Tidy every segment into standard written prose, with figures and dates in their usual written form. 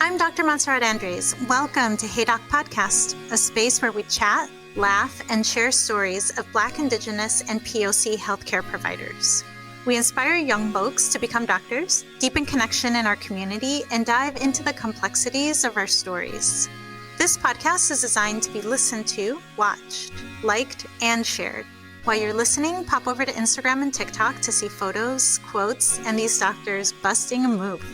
I'm Dr. Montserrat Andreys. Welcome to Hey Doc Podcast, a space where we chat, laugh, and share stories of Black, Indigenous, and POC healthcare providers. We inspire young folks to become doctors, deepen connection in our community, and dive into the complexities of our stories. This podcast is designed to be listened to, watched, liked, and shared. While you're listening, pop over to Instagram and TikTok to see photos, quotes, and these doctors busting a move.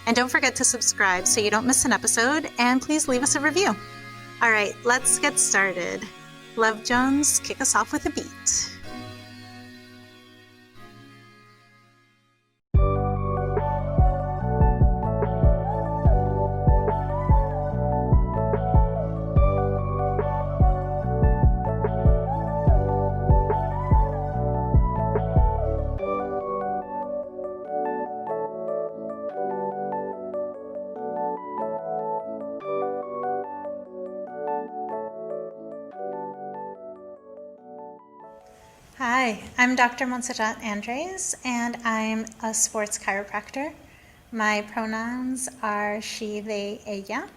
And don't forget to subscribe so you don't miss an episode, and please leave us a review. All right, let's get started. Luvjonez, kick us off with a beat. Hi, I'm Dr. Montserrat Andreys, and I'm a sports chiropractor. My pronouns are she, they, ella,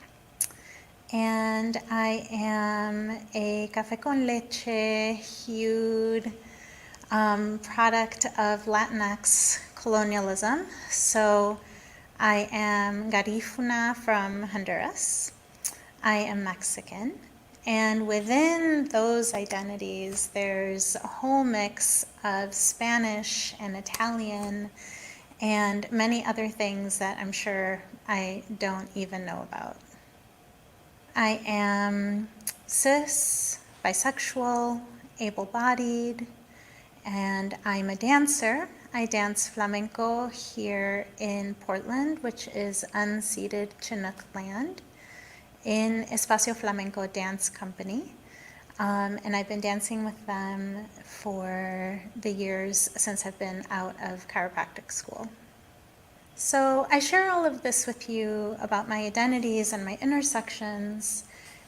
and I am a café con leche hued product of Latinx colonialism. So I am Garifuna from Honduras. I am Mexican. And within those identities, there's a whole mix of Spanish and Italian and many other things that I'm sure I don't even know about. I am cis, bisexual, able-bodied, and I'm a dancer. I dance flamenco here in Portland, which is unceded Chinook land, in Espacio Flamenco Dance Company. And I've been dancing with them for the years since I've been out of chiropractic school. So I share all of this with you about my identities and my intersections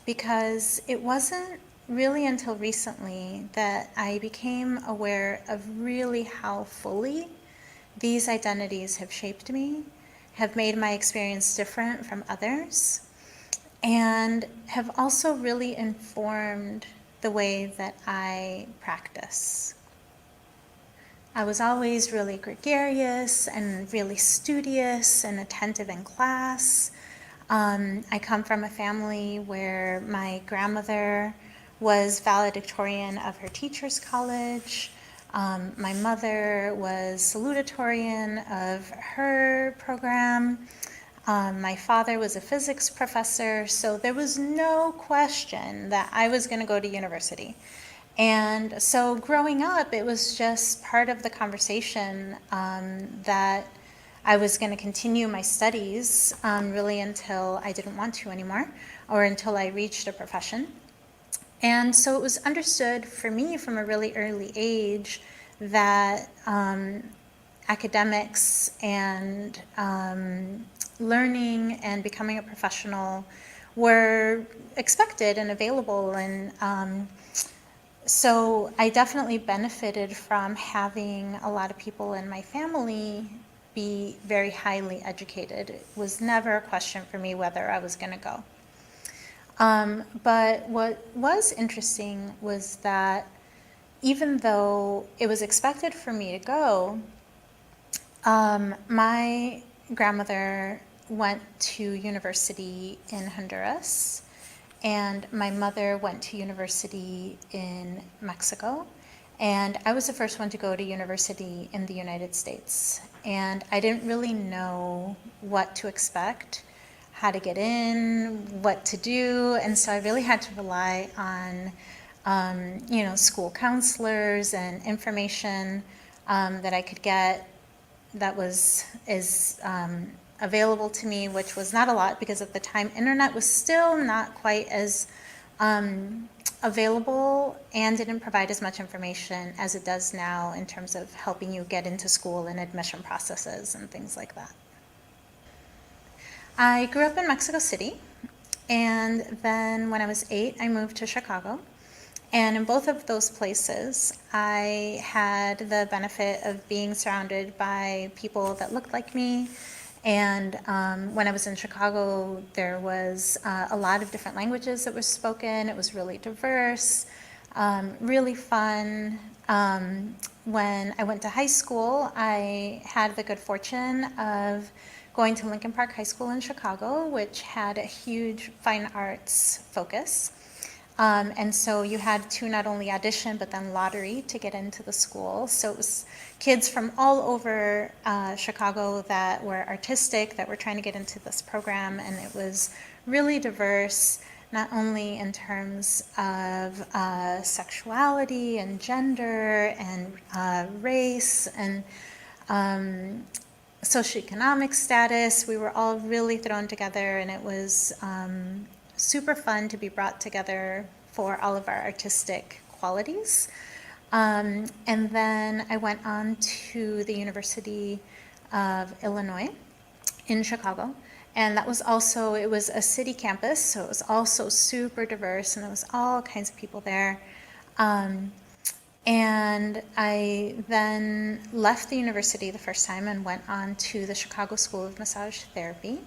because it wasn't really until recently that I became aware of really how fully these identities have shaped me, have made my experience different from others, and have also really informed the way that I practice. I was always really gregarious and really studious and attentive in class. I come from a family where my grandmother was valedictorian of her teacher's college. My mother was salutatorian of her program. My father was a physics professor, so there was no question that I was going to go to university. And so growing up, it was just part of the conversation that I was going to continue my studies really until I didn't want to anymore, or until I reached a profession. And so it was understood for me from a really early age that academics and learning and becoming a professional were expected and available, and so I definitely benefited from having a lot of people in my family be very highly educated. It was never a question for me whether I was going to go. But what was interesting was that even though it was expected for me to go, my grandmother went to university in Honduras, and my mother went to university in Mexico, and I was the first one to go to university in the United States. And I didn't really know what to expect, how to get in, what to do, and so I really had to rely on school counselors and information that I could get that was available to me, which was not a lot because at the time internet was still not quite as available and didn't provide as much information as it does now in terms of helping you get into school and admission processes and things like that. I grew up in Mexico City, and then when I was 8, I moved to Chicago. And in both of those places, I had the benefit of being surrounded by people that looked like me And when I was in Chicago, there was a lot of different languages that were spoken. It was really diverse, really fun. When I went to high school, I had the good fortune of going to Lincoln Park High School in Chicago, which had a huge fine arts focus. And so you had to not only audition, but then lottery to get into the school. So it was kids from all over Chicago that were artistic, that were trying to get into this program. And it was really diverse, not only in terms of sexuality and gender and race and socioeconomic status. We were all really thrown together, and it was super fun to be brought together for all of our artistic qualities. And then I went on to the University of Illinois in Chicago. And that was also, it was a city campus, so it was also super diverse, and there was all kinds of people there. And I then left the university the first time and went on to the Chicago School of Massage Therapy.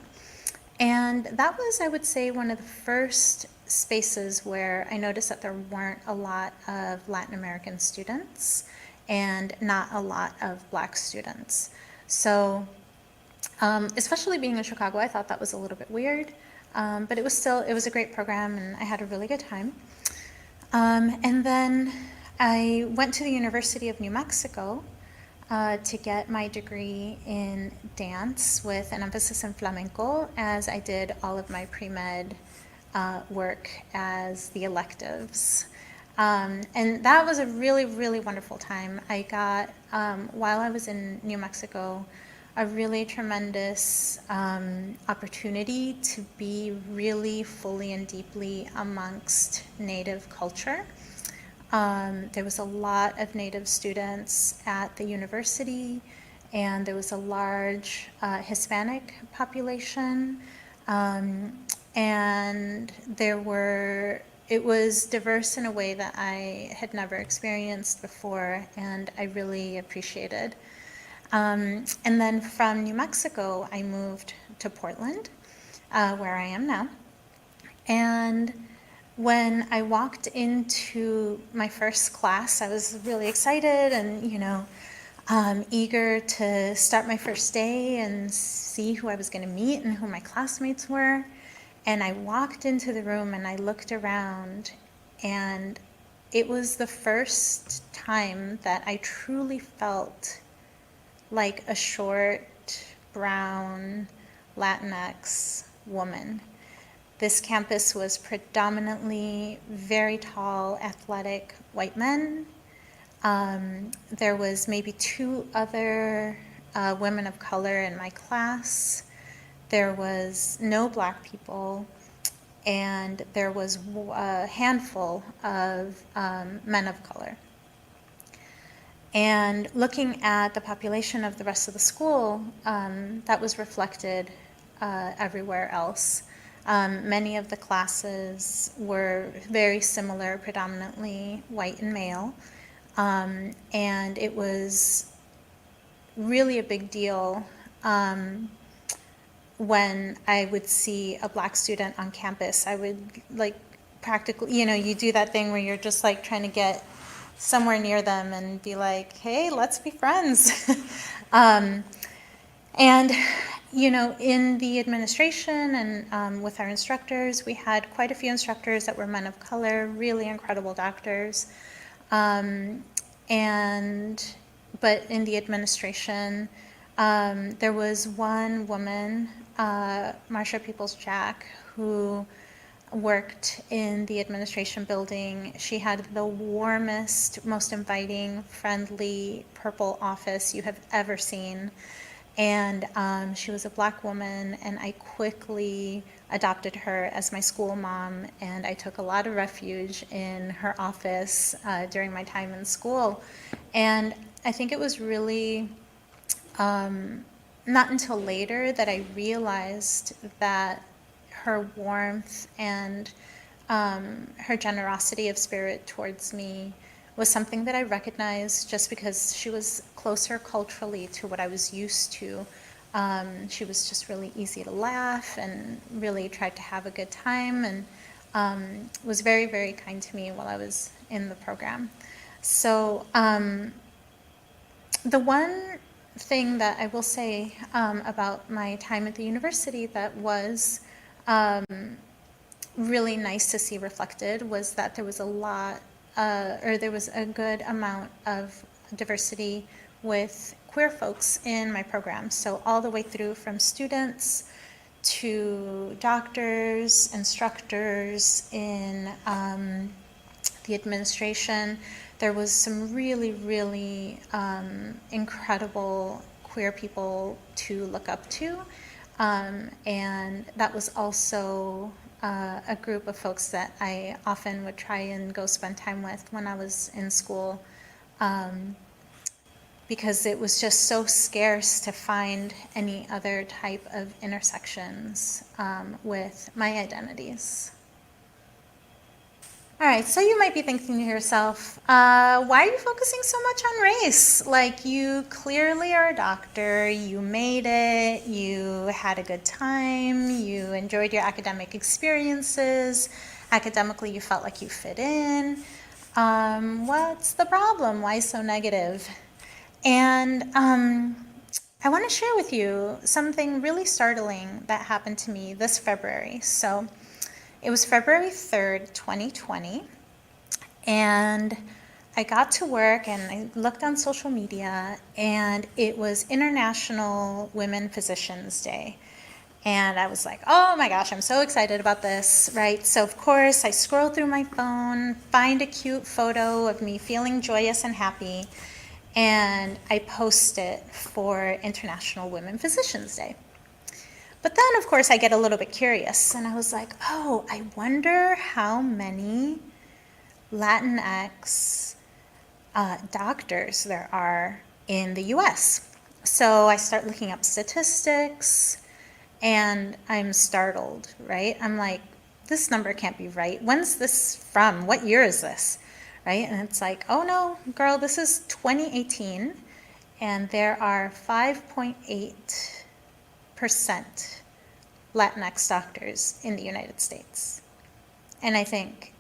And that was, I would say, one of the first spaces where I noticed that there weren't a lot of Latin American students and not a lot of Black students. So especially being in Chicago, I thought that was a little bit weird, but it was a great program, and I had a really good time. And then I went to the University of New Mexico to get my degree in dance with an emphasis in flamenco, as I did all of my pre-med work as the electives. And that was a really, really wonderful time. I got, while I was in New Mexico, a really tremendous opportunity to be really fully and deeply amongst Native culture. There was a lot of Native students at the university, and there was a large Hispanic population, and it was diverse in a way that I had never experienced before, and I really appreciated. And then from New Mexico, I moved to Portland, where I am now. And when I walked into my first class, I was really excited and, eager to start my first day and see who I was going to meet and who my classmates were. And I walked into the room and I looked around, and it was the first time that I truly felt like a short, brown, Latinx woman. This campus was predominantly very tall, athletic white men. There was maybe 2 other women of color in my class. There was no Black people, and there was a handful of men of color. And looking at the population of the rest of the school, that was reflected everywhere else. Many of the classes were very similar, predominantly white and male, and it was really a big deal when I would see a Black student on campus. I would practically, you do that thing where you're just trying to get somewhere near them and be like, hey, let's be friends. And in the administration and with our instructors, we had quite a few instructors that were men of color, really incredible doctors. But in the administration, there was one woman, Marsha Peoples-Jack, who worked in the administration building. She had the warmest, most inviting, friendly purple office you have ever seen. And she was a Black woman, and I quickly adopted her as my school mom, and I took a lot of refuge in her office during my time in school. And I think it was really not until later that I realized that her warmth and her generosity of spirit towards me was something that I recognized just because she was closer culturally to what I was used to She was just really easy to laugh and really tried to have a good time, and was very, very kind to me while I was in the program. So the one thing that I will say about my time at the university that was really nice to see reflected was that there was a lot, or there was a good amount of diversity with queer folks in my program. So all the way through from students to doctors, instructors in the administration. There was some really, really incredible queer people to look up to. And that was also a group of folks that I often would try and go spend time with when I was in school, because it was just so scarce to find any other type of intersections with my identities. All right, so you might be thinking to yourself, why are you focusing so much on race? Like, you clearly are a doctor, you made it, you had a good time, you enjoyed your academic experiences, academically you felt like you fit in. What's the problem? Why so negative? And I want to share with you something really startling that happened to me this February. So it was February 3rd, 2020, and I got to work and I looked on social media, and it was International Women Physicians Day. And I was like, oh my gosh, I'm so excited about this, right? So of course I scroll through my phone, find a cute photo of me feeling joyous and happy, and I post it for International Women Physicians Day. But then, of course, I get a little bit curious, and I was like, oh, I wonder how many Latinx doctors there are in the US. So I start looking up statistics, and I'm startled, right? I'm like, this number can't be right. When's this from? What year is this? Right? And it's like, oh no, girl, this is 2018, and there are 5.8% Latinx doctors in the United States. And I think,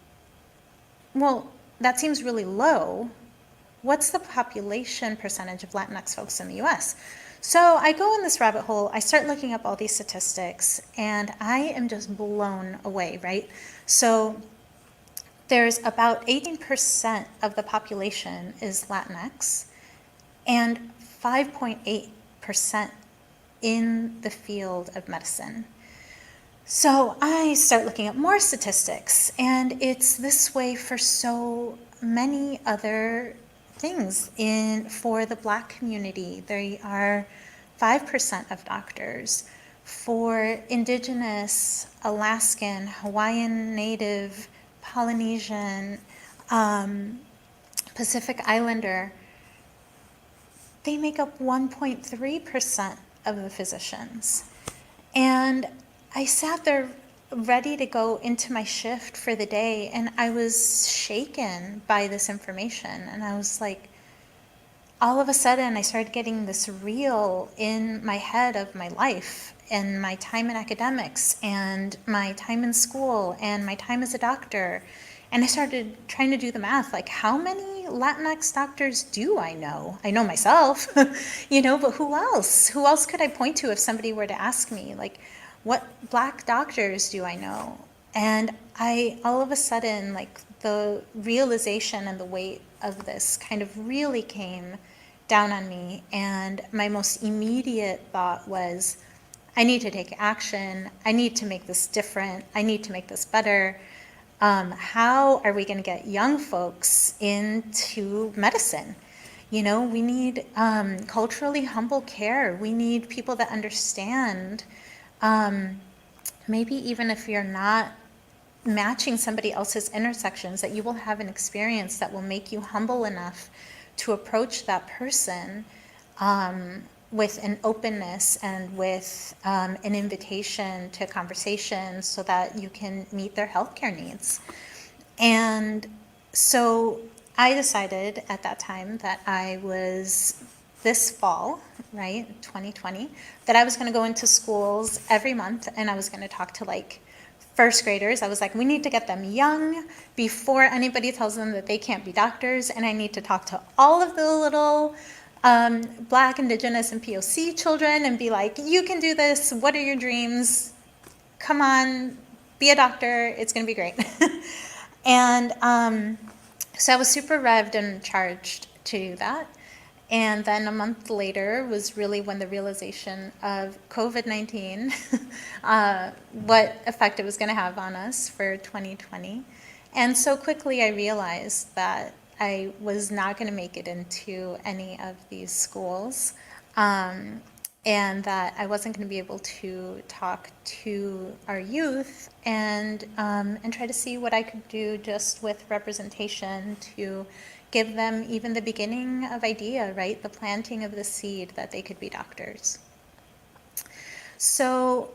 well, that seems really low. What's the population percentage of Latinx folks in the US? So I go in this rabbit hole, I start looking up all these statistics, and I am just blown away, right? So there's about 18% of the population is Latinx, and 5.8% in the field of medicine. So I start looking at more statistics, and it's this way for so many other things. For the Black community, there are 5% of doctors. For Indigenous, Alaskan, Hawaiian Native, Polynesian, Pacific Islander, they make up 1.3% of the physicians. And I sat there ready to go into my shift for the day, and I was shaken by this information. And I was like, all of a sudden I started getting this reel in my head of my life and my time in academics and my time in school and my time as a doctor. And I started trying to do the math, like, how many Latinx doctors do I know? I know myself, but who else? Who else could I point to if somebody were to ask me, like, what Black doctors do I know? And all of a sudden, like, the realization and the weight of this kind of really came down on me. And my most immediate thought was, I need to take action. I need to make this different. I need to make this better. How are we going to get young folks into medicine? We need culturally humble care. We need people that understand, maybe even if you're not matching somebody else's intersections, that you will have an experience that will make you humble enough to approach that person with an openness and with an invitation to conversation so that you can meet their healthcare needs. And so I decided at that time that I was this fall, right, 2020, that I was going to go into schools every month and I was going to talk to like first graders. I was like, we need to get them young before anybody tells them that they can't be doctors, and I need to talk to all of the little Black, Indigenous, and POC children and be like, you can do this. What are your dreams? Come on, be a doctor. It's going to be great. And so I was super revved and charged to do that. And then a month later was really when the realization of COVID-19, what effect it was going to have on us for 2020. And so quickly I realized that I was not going to make it into any of these schools, and that I wasn't going to be able to talk to our youth and try to see what I could do just with representation to give them even the beginning of idea, right? The planting of the seed that they could be doctors. So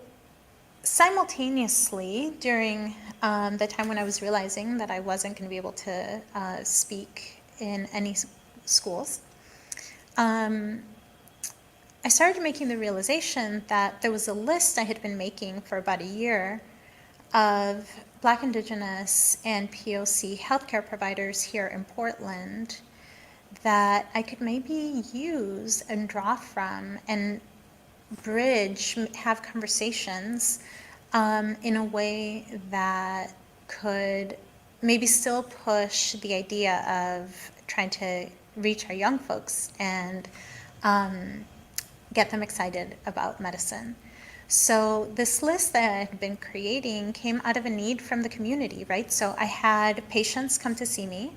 simultaneously, during the time when I was realizing that I wasn't going to be able to speak in any schools, I started making the realization that there was a list I had been making for about a year of Black, Indigenous, and POC healthcare providers here in Portland that I could maybe use and draw from and bridge, have conversations in a way that could maybe still push the idea of trying to reach our young folks and get them excited about medicine. So this list that I had been creating came out of a need from the community, right? So I had patients come to see me,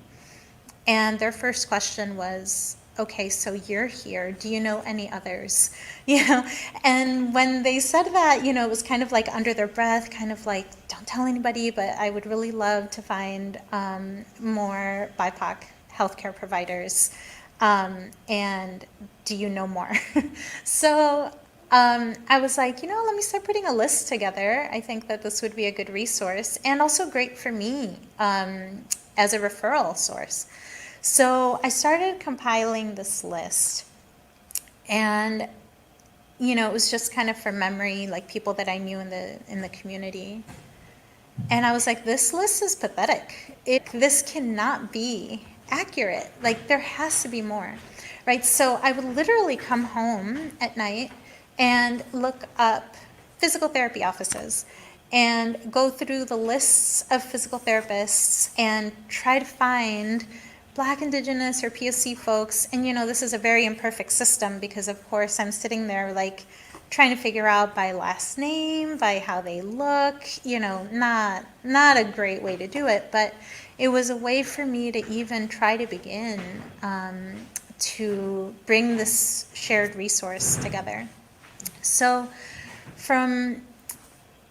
and their first question was, okay, so you're here, do you know any others? You know, and when they said that, you know, it was kind of like under their breath, kind of like, don't tell anybody, but I would really love to find more BIPOC healthcare providers, and do you know more? So I was like, you know, let me start putting a list together. I think that this would be a good resource and also great for me as a referral source. So I started compiling this list, and you know, it was just kind of from memory, like people that I knew in the community. And I was like, this list is pathetic. This cannot be accurate. Like, there has to be more, right? So I would literally come home at night and look up physical therapy offices and go through the lists of physical therapists and try to find Black, Indigenous, or POC folks. And, you know, this is a very imperfect system because, of course, I'm sitting there, like, trying to figure out by last name, by how they look, you know, not a great way to do it, but it was a way for me to even try to begin to bring this shared resource together. So from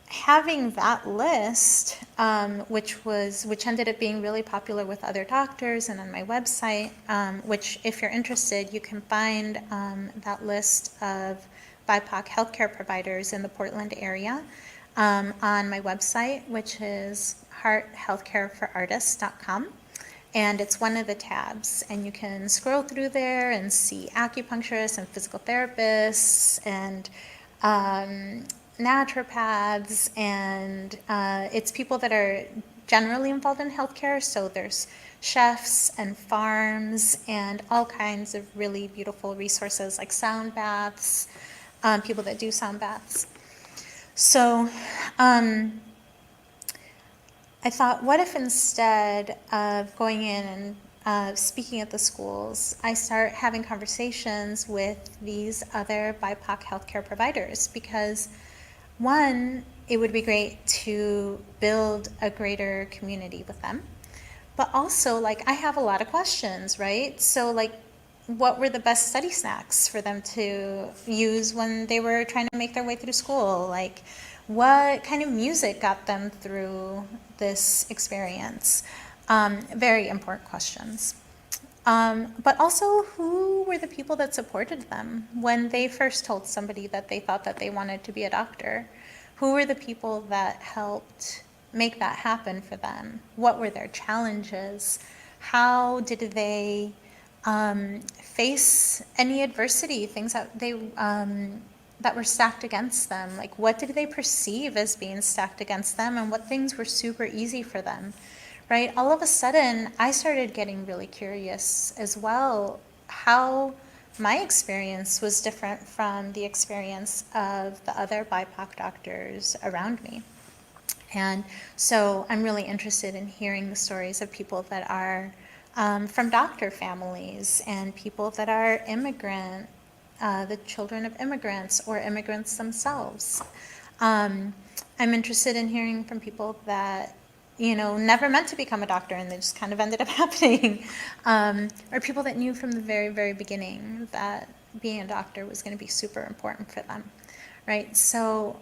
having that list, which ended up being really popular with other doctors and on my website, which if you're interested, you can find that list of BIPOC healthcare providers in the Portland area on my website, which is hearthealthcareforartists.com. And it's one of the tabs, and you can scroll through there and see acupuncturists and physical therapists and naturopaths, and it's people that are generally involved in healthcare. So there's chefs and farms and all kinds of really beautiful resources like sound baths, people that do sound baths. So I thought, what if instead of going in and speaking at the schools, I start having conversations with these other BIPOC healthcare providers? Because one, it would be great to build a greater community with them. But also, like, I have a lot of questions, right? So, like, what were the best study snacks for them to use when they were trying to make their way through school? Like, what kind of music got them through this experience? Very important questions. But also, who were the people that supported them when they first told somebody that they thought that they wanted to be a doctor? Who were the people that helped make that happen for them? What were their challenges? How did they face any adversity, things that that were stacked against them. Like, what did they perceive as being stacked against them, and what things were super easy for them, right? All of a sudden, I started getting really curious as well, how my experience was different from the experience of the other BIPOC doctors around me. And so I'm really interested in hearing the stories of people that are from doctor families and people that are immigrant, the children of immigrants or immigrants themselves. I'm interested in hearing from people that, you know, never meant to become a doctor and they just kind of ended up happening. Or people that knew from the very, very beginning that being a doctor was going to be super important for them, right? So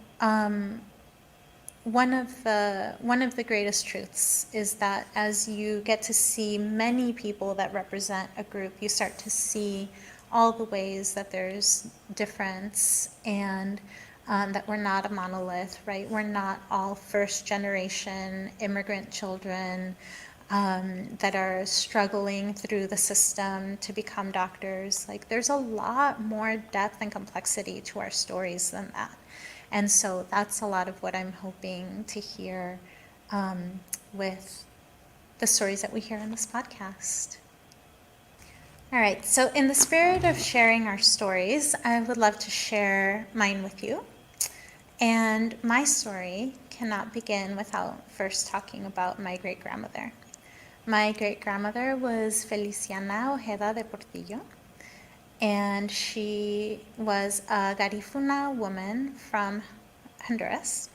one of the greatest truths is that as you get to see many people that represent a group, you start to see all the ways that there's difference, and that we're not a monolith, right? We're not all first generation immigrant children that are struggling through the system to become doctors. Like, there's a lot more depth and complexity to our stories than that. And so that's a lot of what I'm hoping to hear with the stories that we hear in this podcast. All right, so in the spirit of sharing our stories, I would love to share mine with you. And my story cannot begin without first talking about my great-grandmother. My great-grandmother was Feliciana Ojeda de Portillo, and she was a Garifuna woman from Honduras.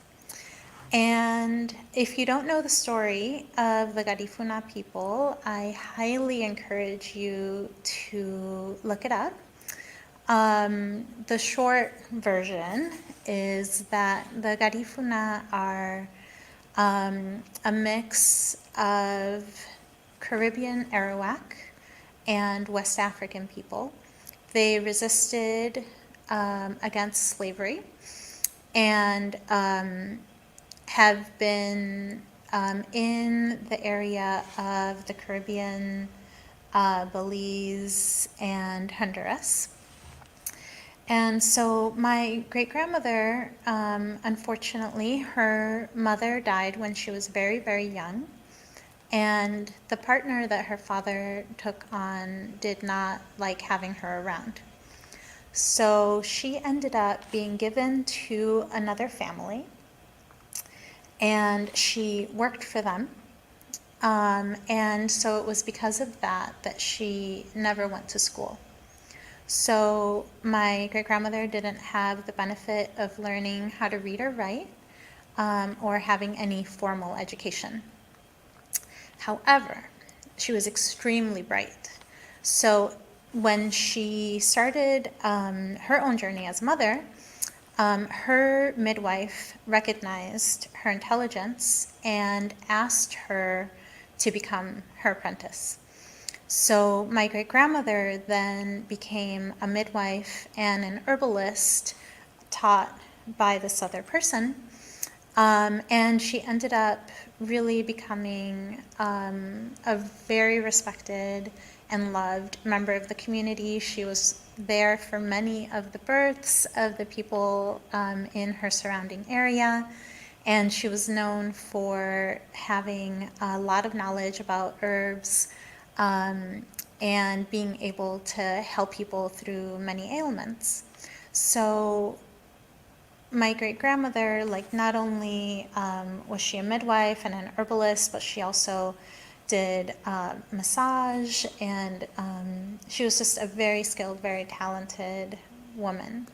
And if you don't know the story of the Garifuna people, I highly encourage you to look it up. The short version is that the Garifuna are a mix of Caribbean Arawak and West African people. They resisted against slavery and have been in the area of the Caribbean, Belize, and Honduras. And so my great-grandmother, unfortunately, her mother died when she was very, very young. And the partner that her father took on did not like having her around. So she ended up being given to another family, and she worked for them. And so it was because of that that she never went to school. So my great-grandmother didn't have the benefit of learning how to read or write, or having any formal education. However, she was extremely bright. So when she started her own journey as a mother, her midwife recognized her intelligence and asked her to become her apprentice. So my great-grandmother then became a midwife and an herbalist taught by this other person. And she ended up really becoming a very respected and loved member of the community. She was there for many of the births of the people in her surrounding area. And she was known for having a lot of knowledge about herbs and being able to help people through many ailments. So my great-grandmother, like, not only was she a midwife and an herbalist, but she also did massage, and she was just a very skilled, very talented woman.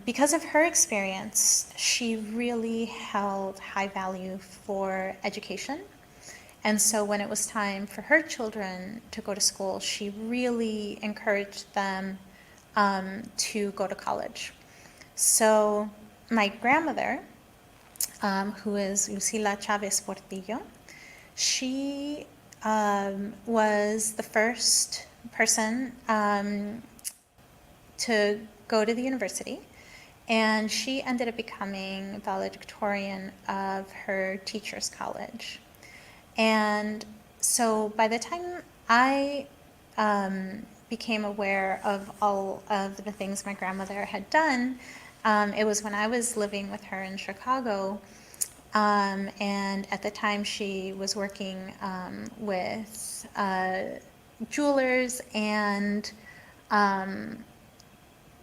Because of her experience, she really held high value for education. And so when it was time for her children to go to school, she really encouraged them to go to college. So my grandmother, who is Lucila Chavez Portillo, she was the first person to go to the university, and she ended up becoming valedictorian of her teacher's college. And so by the time I became aware of all of the things my grandmother had done. It was when I was living with her in Chicago. And at the time, she was working with jewelers and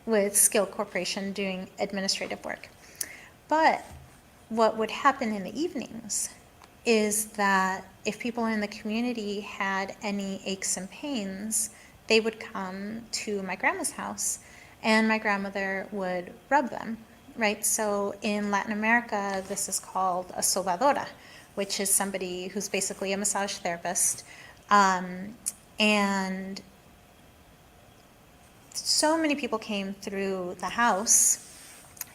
with Skill Corporation doing administrative work. But what would happen in the evenings is that if people in the community had any aches and pains, they would come to my grandma's house and my grandmother would rub them, right? So in Latin America, this is called a sobadora, which is somebody who's basically a massage therapist. And so many people came through the house,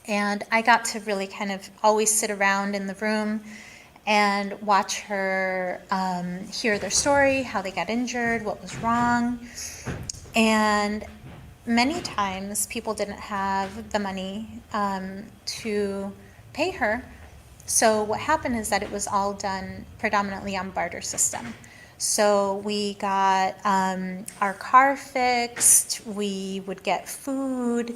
and I got to really kind of always sit around in the room and watch her hear their story, how they got injured, what was wrong. And many times people didn't have the money to pay her. So what happened is that it was all done predominantly on barter system. So we got our car fixed, we would get food.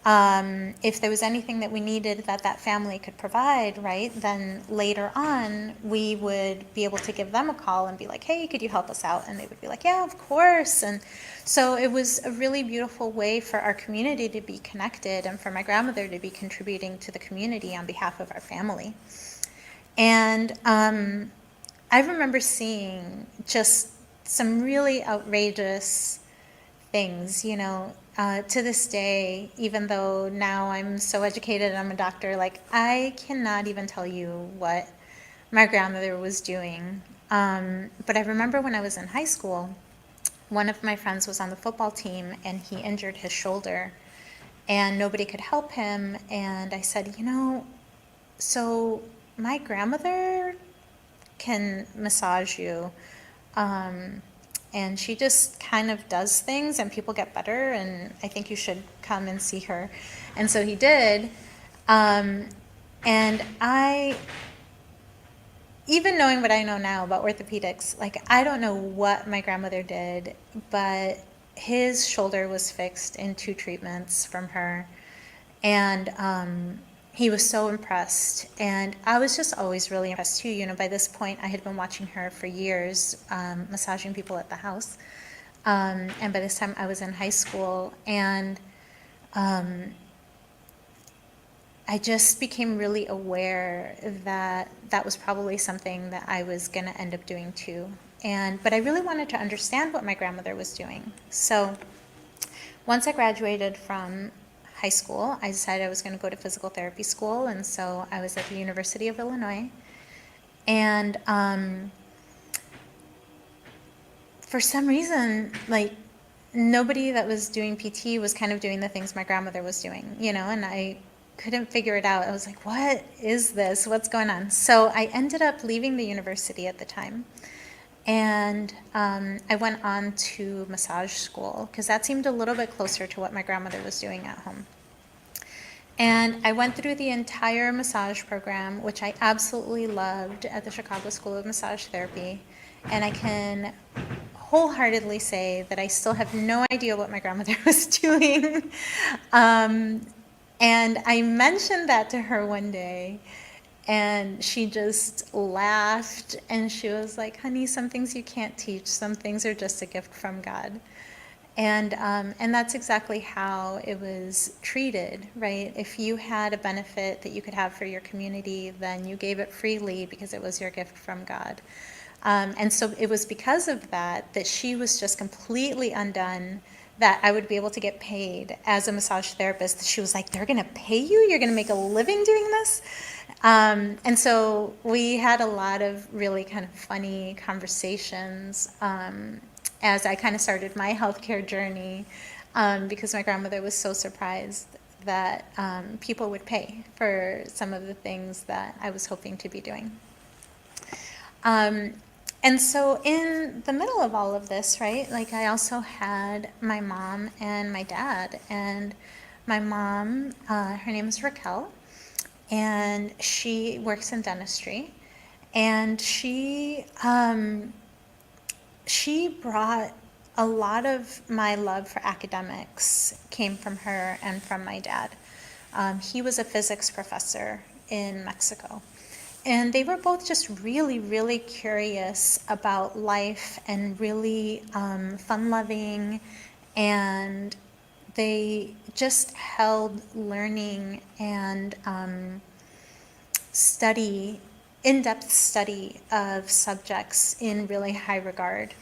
If there was anything that we needed that that family could provide, right, then later on we would be able to give them a call and be like, hey, could you help us out? And they would be like, yeah, of course. And so it was a really beautiful way for our community to be connected and for my grandmother to be contributing to the community on behalf of our family. And I remember seeing just some really outrageous things, you know. To this day, even though now I'm so educated and I'm a doctor, like I cannot even tell you what my grandmother was doing. But I remember when I was in high school, one of my friends was on the football team and he injured his shoulder and nobody could help him. And I said, you know, so my grandmother can massage you. And she just kind of does things and people get better, and I think you should come and see her. And so he did. And I, even knowing what I know now about orthopedics, like I don't know what my grandmother did, but his shoulder was fixed in 2 treatments from her. And he was so impressed, and I was just always really impressed too. You know, by this point, I had been watching her for years, massaging people at the house. And by this time, I was in high school, and I just became really aware that that was probably something that I was going to end up doing too. But I really wanted to understand what my grandmother was doing. So once I graduated from high school, I decided I was going to go to physical therapy school, and so I was at the University of Illinois. And for some reason, like nobody that was doing PT was kind of doing the things my grandmother was doing, you know, and I couldn't figure it out. I was like, what is this? What's going on? So I ended up leaving the university at the time. And I went on to massage school because that seemed a little bit closer to what my grandmother was doing at home. And I went through the entire massage program, which I absolutely loved, at the Chicago School of Massage Therapy. And I can wholeheartedly say that I still have no idea what my grandmother was doing. And I mentioned that to her one day, and she just laughed, and she was like, honey, some things you can't teach. Some things are just a gift from God. And that's exactly how it was treated, right? If you had a benefit that you could have for your community, then you gave it freely because it was your gift from God. And so it was because of that that she was just completely undone that I would be able to get paid as a massage therapist. She was like, they're going to pay you? You're going to make a living doing this? And so we had a lot of really kind of funny conversations as I kind of started my healthcare journey, because my grandmother was so surprised that people would pay for some of the things that I was hoping to be doing. And so in the middle of all of this, right, like I also had my mom and my dad. And my mom, her name is Raquel, and she works in dentistry. And she she brought a lot of my love for academics came from her and from my dad. He was a physics professor in Mexico. And they were both just really, really curious about life and really fun-loving, and they just held learning and in-depth study of subjects in really high regard.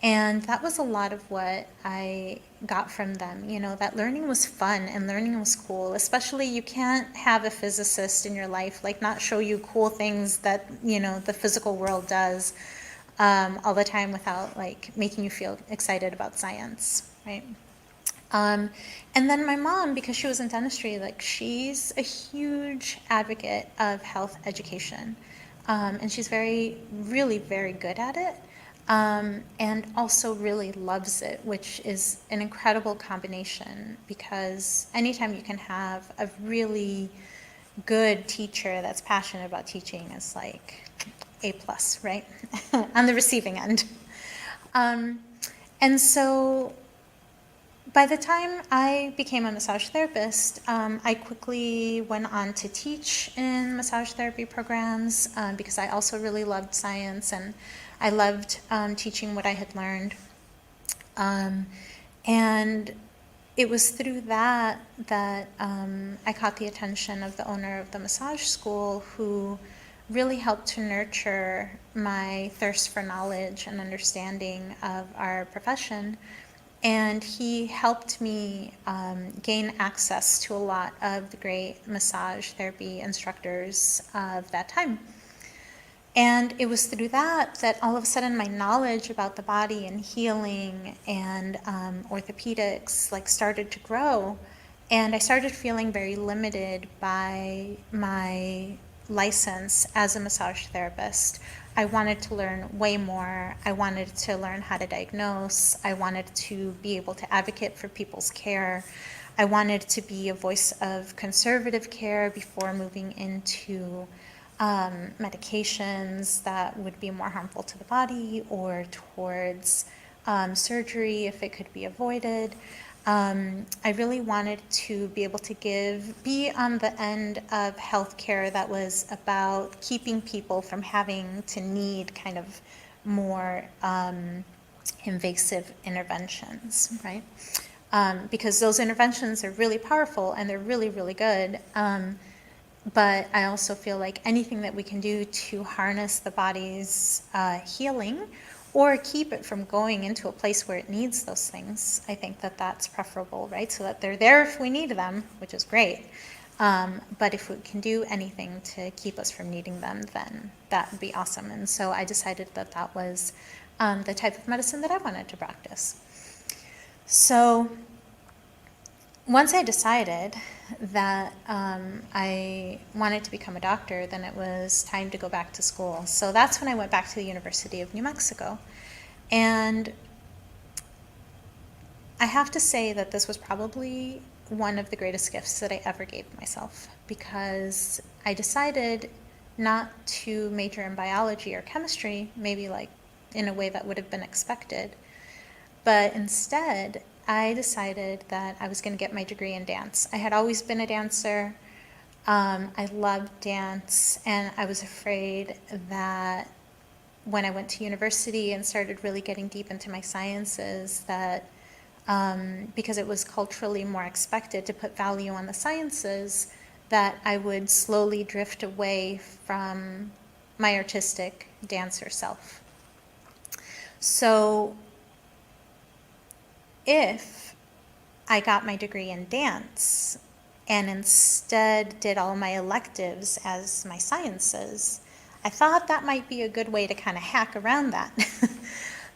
And that was a lot of what I got from them, that learning was fun and learning was cool. Especially, you can't have a physicist in your life, not show you cool things that, the physical world does all the time without, making you feel excited about science, right? And then my mom, because she was in dentistry, she's a huge advocate of health education. And she's really very good at it. And also really loves it, which is an incredible combination, because anytime you can have a really good teacher that's passionate about teaching is A+, right? On the receiving end. And so by the time I became a massage therapist, I quickly went on to teach in massage therapy programs because I also really loved science, and I loved teaching what I had learned. And it was through that I caught the attention of the owner of the massage school, who really helped to nurture my thirst for knowledge and understanding of our profession. And he helped me gain access to a lot of the great massage therapy instructors of that time. And it was through that all of a sudden my knowledge about the body and healing and orthopedics started to grow. And I started feeling very limited by my license as a massage therapist. I wanted to learn way more. I wanted to learn how to diagnose. I wanted to be able to advocate for people's care. I wanted to be a voice of conservative care before moving into medications that would be more harmful to the body, or towards surgery if it could be avoided. I really wanted to be able to be on the end of healthcare that was about keeping people from having to need kind of more invasive interventions, right? Because those interventions are really powerful and they're really, really good. But I also feel like anything that we can do to harness the body's healing, or keep it from going into a place where it needs those things, I think that's preferable, right? So that they're there if we need them, which is great. But if we can do anything to keep us from needing them, then that would be awesome. And so I decided that was the type of medicine that I wanted to practice. So once I decided that I wanted to become a doctor, then it was time to go back to school. So that's when I went back to the University of New Mexico. And I have to say that this was probably one of the greatest gifts that I ever gave myself, because I decided not to major in biology or chemistry, maybe in a way that would have been expected, but instead I decided that I was going to get my degree in dance. I had always been a dancer. I loved dance, and I was afraid that when I went to university and started really getting deep into my sciences, that because it was culturally more expected to put value on the sciences, that I would slowly drift away from my artistic dancer self. So if I got my degree in dance and instead did all my electives as my sciences, I thought that might be a good way to kind of hack around that.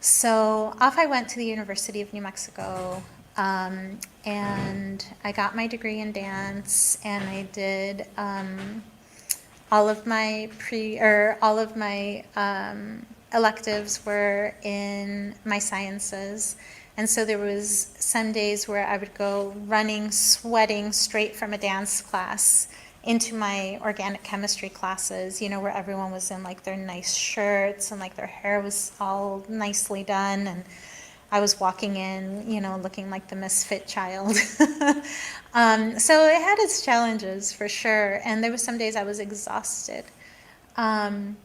So off I went to the University of New Mexico, and I got my degree in dance, and I did all of my electives were in my sciences. And so there was some days where I would go running, sweating straight from a dance class into my organic chemistry classes, you know, where everyone was in like their nice shirts and like their hair was all nicely done, and I was walking in, you know, looking like the misfit child. So it had its challenges for sure, and there were some days I was exhausted. And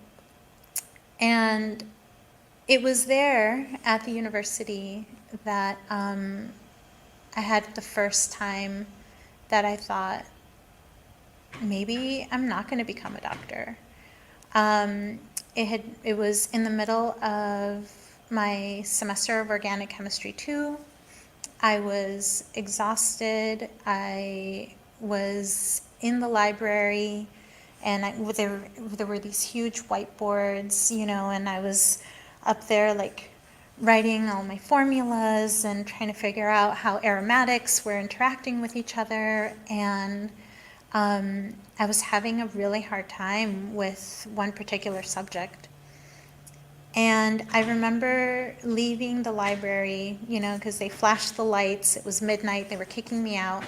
it was there at the university that I had the first time that I thought, maybe I'm not going to become a doctor. It was in the middle of my semester of organic chemistry 2. I was exhausted. I was in the library, and there were these huge whiteboards, you know, and I was up there like writing all my formulas and trying to figure out how aromatics were interacting with each other. And I was having a really hard time with one particular subject. And I remember leaving the library, you know, because they flashed the lights. It was midnight. They were kicking me out.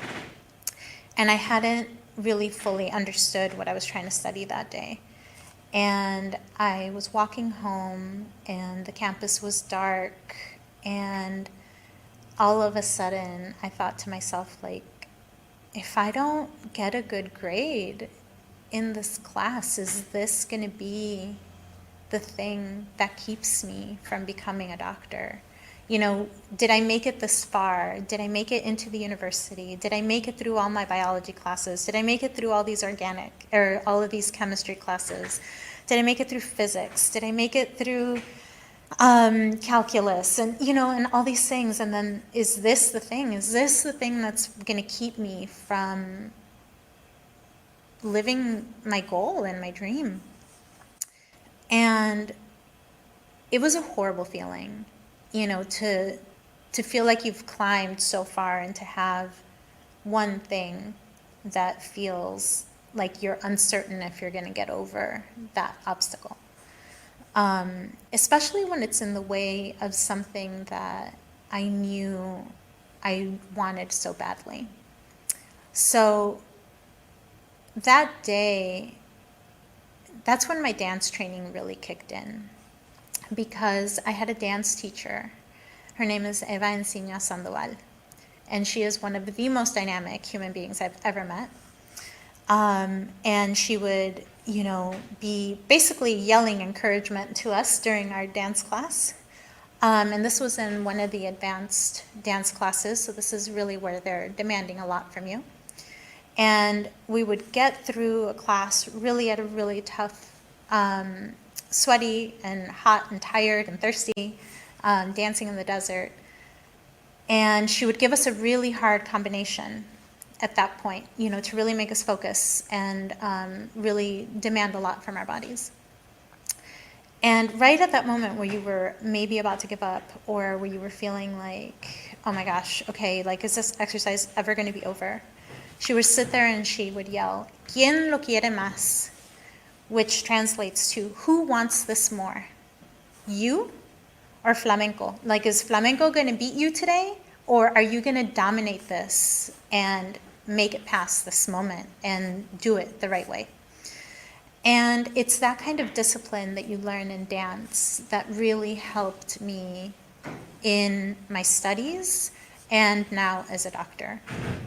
And I hadn't really fully understood what I was trying to study that day. And I was walking home, and the campus was dark. And all of a sudden, I thought to myself, like, if I don't get a good grade in this class, is this going to be the thing that keeps me from becoming a doctor? You know, did I make it this far? Did I make it into the university? Did I make it through all my biology classes? Did I make it through all these organic or all of these chemistry classes? Did I make it through physics? Did I make it through calculus, and you know, and all these things? And then, is this the thing? Is this the thing that's going to keep me from living my goal and my dream? And it was a horrible feeling, you know, to feel like you've climbed so far and to have one thing that feels like you're uncertain if you're going to get over that obstacle. Especially when it's in the way of something that I knew I wanted so badly. So that day, that's when my dance training really kicked in, because I had a dance teacher. Her name is Eva Encina Sandoval, and she is one of the most dynamic human beings I've ever met. And she would, you know, be basically yelling encouragement to us during our dance class. And this was in one of the advanced dance classes, so this is really where they're demanding a lot from you. And we would get through a class really at a really tough, sweaty and hot and tired and thirsty, dancing in the desert. And she would give us a really hard combination at that point, you know, to really make us focus and really demand a lot from our bodies. And right at that moment where you were maybe about to give up, or where you were feeling like, oh my gosh, okay, like, is this exercise ever going to be over? She would sit there and she would yell, ¿Quién lo quiere más? Which translates to, who wants this more? You or flamenco? Like, is flamenco going to beat you today? Or are you going to dominate this and make it past this moment and do it the right way? And it's that kind of discipline that you learn in dance that really helped me in my studies and now as a doctor.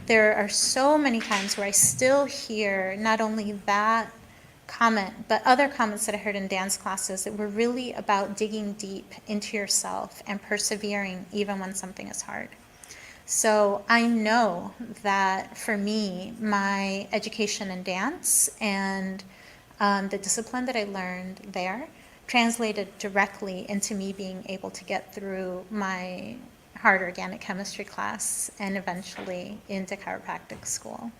There are so many times where I still hear not only that comment, but other comments that I heard in dance classes that were really about digging deep into yourself and persevering even when something is hard. So I know that for me, my education in dance and the discipline that I learned there translated directly into me being able to get through my hard organic chemistry class and eventually into chiropractic school.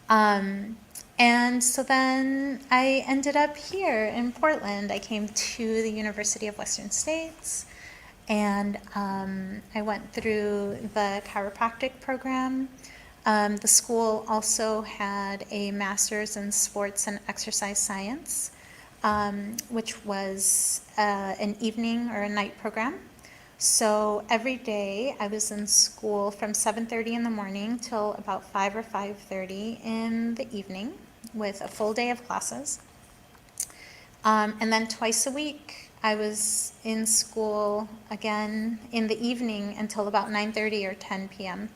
And so then I ended up here in Portland. I came to the University of Western States, and I went through the chiropractic program. The school also had a master's in sports and exercise science, which was an evening or a night program. So every day I was in school from 7:30 in the morning till about 5 or 5:30 in the evening with a full day of classes. And then twice a week I was in school again in the evening until about 9:30 or 10 p.m.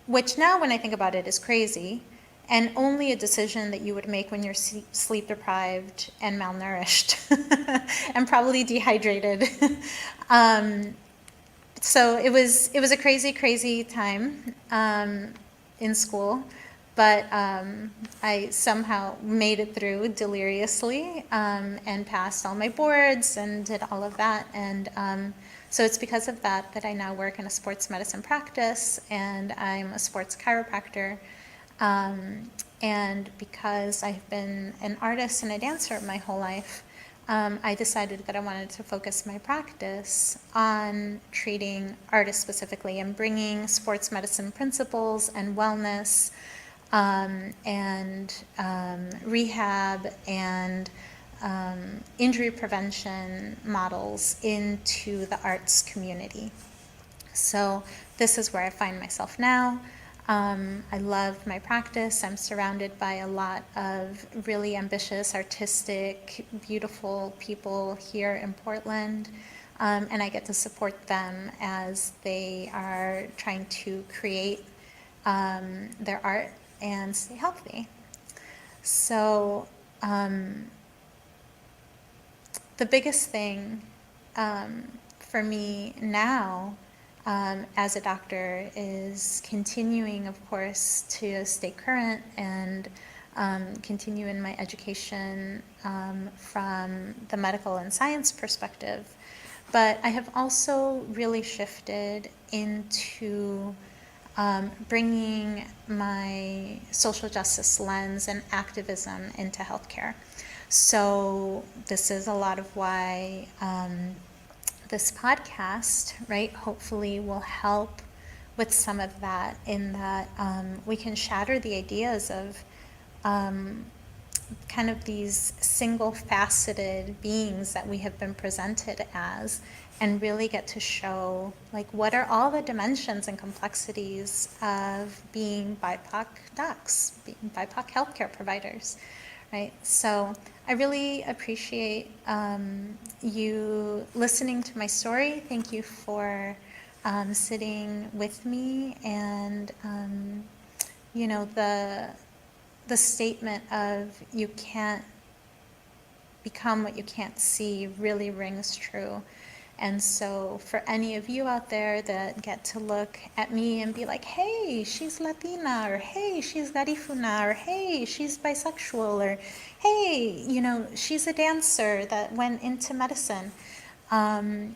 Which now when I think about it is crazy, and only a decision that you would make when you're sleep deprived and malnourished and probably dehydrated. So it was a crazy time in school, but I somehow made it through deliriously and passed all my boards and did all of that. And so it's because of that that I now work in a sports medicine practice, and I'm a sports chiropractor. And because I've been an artist and a dancer my whole life, I decided that I wanted to focus my practice on treating artists specifically and bringing sports medicine principles and wellness and rehab and injury prevention models into the arts community. So this is where I find myself now. I love my practice. I'm surrounded by a lot of really ambitious, artistic, beautiful people here in Portland, and I get to support them as they are trying to create their art and stay healthy. So the biggest thing for me now as a doctor is continuing, of course, to stay current and continue in my education from the medical and science perspective. But I have also really shifted into bringing my social justice lens and activism into healthcare. So this is a lot of why this podcast, right, hopefully will help with some of that, in that we can shatter the ideas of kind of these single-faceted beings that we have been presented as, and really get to show, like, what are all the dimensions and complexities of being BIPOC docs, being BIPOC healthcare providers, right? So I really appreciate you listening to my story. Thank you for sitting with me, and you know, the statement of you can't become what you can't see really rings true. And so for any of you out there that get to look at me and be like, hey, she's Latina, or hey, she's Garifuna, or hey, she's bisexual, or hey, you know, she's a dancer that went into medicine, I'm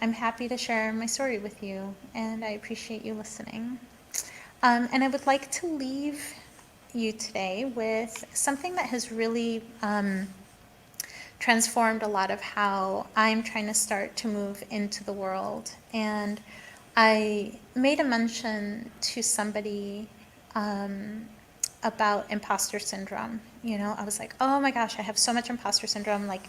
happy to share my story with you, and I appreciate you listening. And I would like to leave you today with something that has really transformed a lot of how I'm trying to start to move into the world. And I made a mention to somebody about imposter syndrome. You know, I was like, oh my gosh, I have so much imposter syndrome. Like,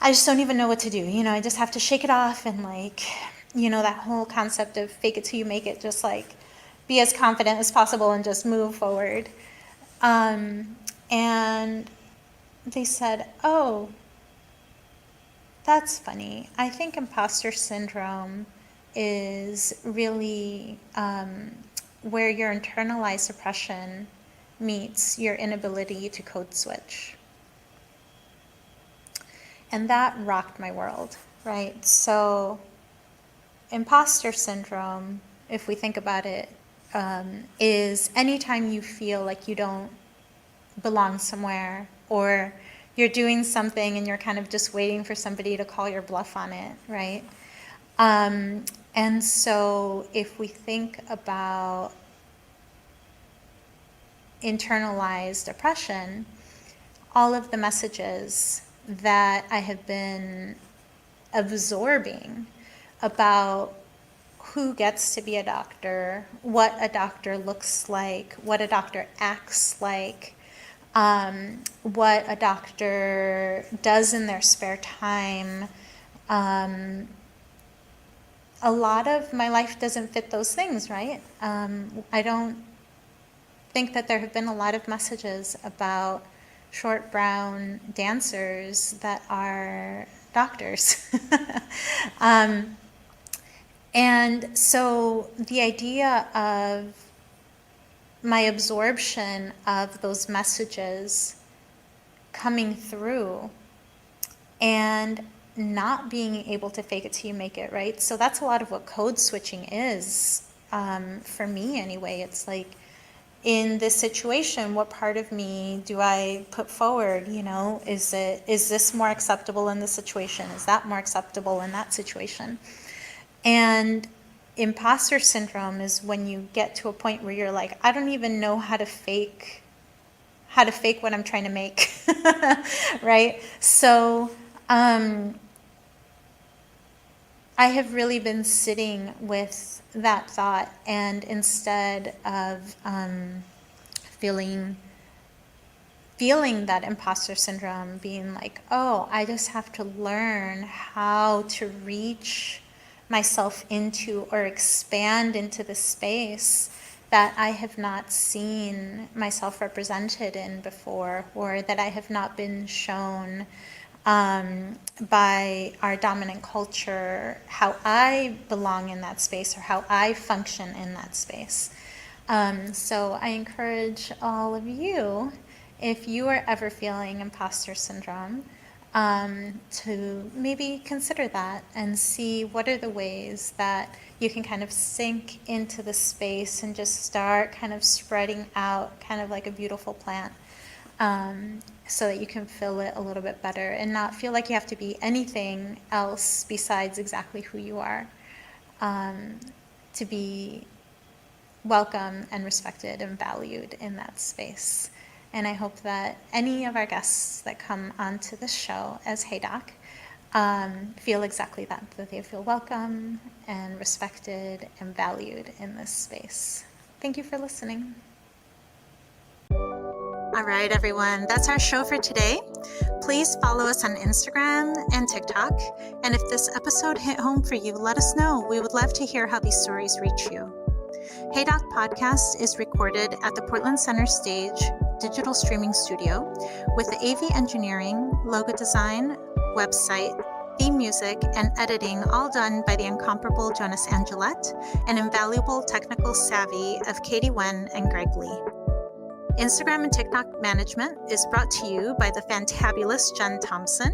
I just don't even know what to do. You know, I just have to shake it off, and, like, you know, that whole concept of fake it till you make it, just like be as confident as possible and just move forward. And they said, oh, that's funny. I think imposter syndrome is really where your internalized oppression meets your inability to code switch. And that rocked my world, right? So imposter syndrome, if we think about it, is anytime you feel like you don't belong somewhere, or you're doing something and you're kind of just waiting for somebody to call your bluff on it, right? And so if we think about internalized oppression, all of the messages that I have been absorbing about who gets to be a doctor, what a doctor looks like, what a doctor acts like, what a doctor does in their spare time. A lot of my life doesn't fit those things, right? I don't think that there have been a lot of messages about short brown dancers that are doctors. And so the idea of my absorption of those messages coming through and not being able to fake it till you make it, right? So that's a lot of what code switching is, for me anyway. It's like, in this situation, what part of me do I put forward? You know, is this more acceptable in this situation? Is that more acceptable in that situation? And imposter syndrome is when you get to a point where you're like, I don't even know how to fake what I'm trying to make, right? So I have really been sitting with that thought, and instead of feeling that imposter syndrome, being like, oh, I just have to learn how to reach myself into or expand into the space that I have not seen myself represented in before, or that I have not been shown by our dominant culture how I belong in that space or how I function in that space. So I encourage all of you, if you are ever feeling imposter syndrome, to maybe consider that and see what are the ways that you can kind of sink into the space and just start kind of spreading out, kind of like a beautiful plant, so that you can feel it a little bit better and not feel like you have to be anything else besides exactly who you are, to be welcome and respected and valued in that space. And I hope that any of our guests that come onto the show as Hey Doc feel exactly that they feel welcome and respected and valued in this space. Thank you for listening. All right, everyone, that's our show for today. Please follow us on Instagram and TikTok. And if this episode hit home for you, let us know. We would love to hear how these stories reach you. Hey Doc Podcast is recorded at the Portland Center Stage digital streaming studio with the AV engineering, logo design, website, theme music, and editing all done by the incomparable Jonas Angelette and invaluable technical savvy of Katie Wen and Greg Lee. Instagram and TikTok management is brought to you by the fantabulous Jen Thompson.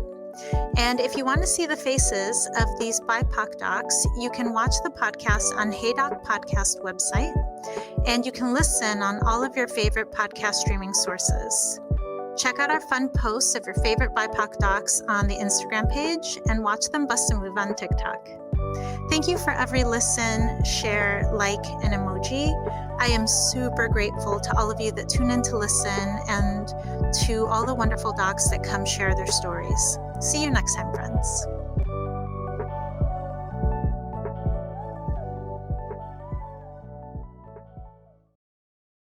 And if you want to see the faces of these BIPOC docs, you can watch the podcast on Hey Doc Podcast website, and you can listen on all of your favorite podcast streaming sources. Check out our fun posts of your favorite BIPOC docs on the Instagram page and watch them bust a move on TikTok. Thank you for every listen, share, like, and emoji. I am super grateful to all of you that tune in to listen and to all the wonderful docs that come share their stories. See you next time, friends.